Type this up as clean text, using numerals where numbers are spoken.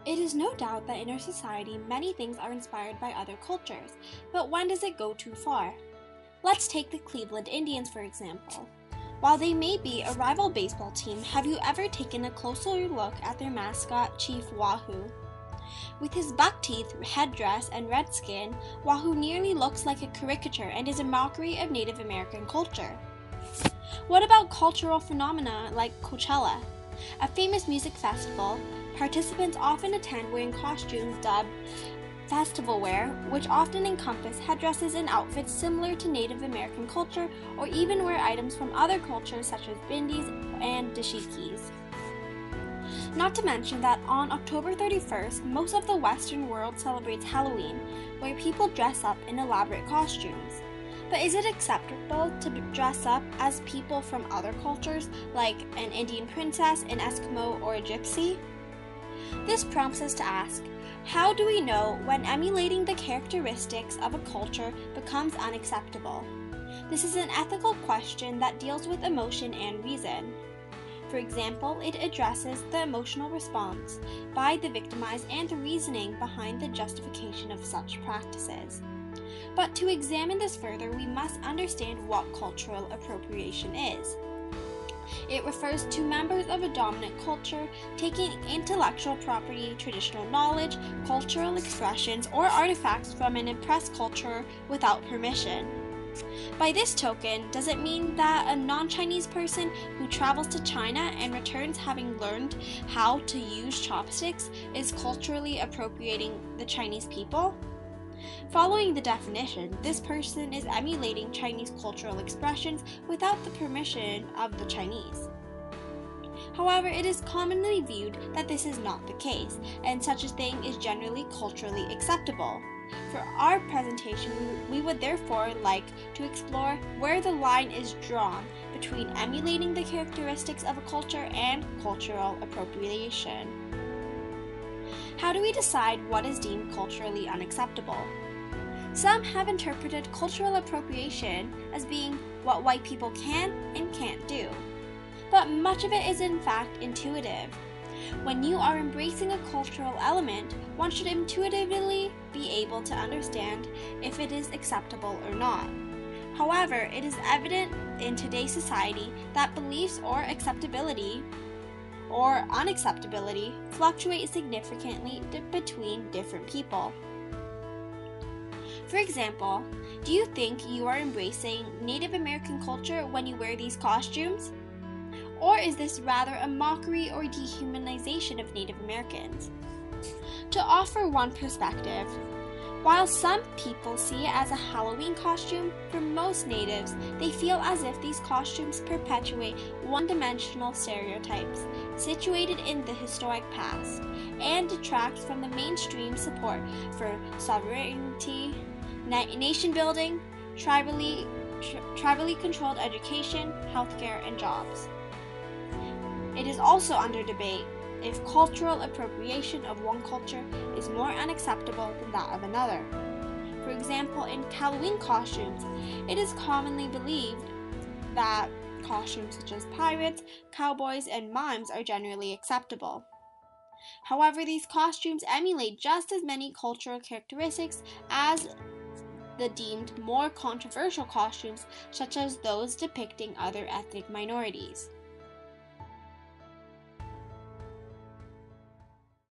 It is no doubt that in our society, many things are inspired by other cultures, but when does it go too far? Let's take the Cleveland Indians, for example. While they may be a rival baseball team, have you ever taken a closer look at their mascot, Chief Wahoo? With his buck teeth, headdress, and red skin, Wahoo nearly looks like a caricature and is a mockery of Native American culture. What about cultural phenomena like Coachella? A famous music festival, participants often attend wearing costumes dubbed festival wear, which often encompass headdresses and outfits similar to Native American culture or even wear items from other cultures such as bindis and dashikis. Not to mention that on October 31st, most of the Western world celebrates Halloween, where people dress up in elaborate costumes. But is it acceptable to dress up as people from other cultures, like an Indian princess, an Eskimo, or a gypsy? This prompts us to ask, how do we know when emulating the characteristics of a culture becomes unacceptable? This is an ethical question that deals with emotion and reason. For example, it addresses the emotional response by the victimized and the reasoning behind the justification of such practices. But to examine this further, we must understand what cultural appropriation is. It refers to members of a dominant culture taking intellectual property, traditional knowledge, cultural expressions, or artifacts from an oppressed culture without permission. By this token, does it mean that a non-Chinese person who travels to China and returns having learned how to use chopsticks is culturally appropriating the Chinese people? Following the definition, this person is emulating Chinese cultural expressions without the permission of the Chinese. However, it is commonly viewed that this is not the case, and such a thing is generally culturally acceptable. For our presentation, we would therefore like to explore where the line is drawn between emulating the characteristics of a culture and cultural appropriation. How do we decide what is deemed culturally unacceptable? Some have interpreted cultural appropriation as being what white people can and can't do. But much of it is in fact intuitive. When you are embracing a cultural element, one should intuitively be able to understand if it is acceptable or not. However, it is evident in today's society that beliefs or acceptability or unacceptability fluctuate significantly between different people. For example, do you think you are embracing Native American culture when you wear these costumes? Or is this rather a mockery or dehumanization of Native Americans? To offer one perspective, while some people see it as a Halloween costume, for most natives, they feel as if these costumes perpetuate one-dimensional stereotypes situated in the historic past and detract from the mainstream support for sovereignty, nation building, tribally controlled education, healthcare, and jobs. It is also under debate if cultural appropriation of one culture is more unacceptable than that of another. For example, in Halloween costumes, it is commonly believed that costumes such as pirates, cowboys, and mimes are generally acceptable. However, these costumes emulate just as many cultural characteristics as the deemed more controversial costumes such as those depicting other ethnic minorities.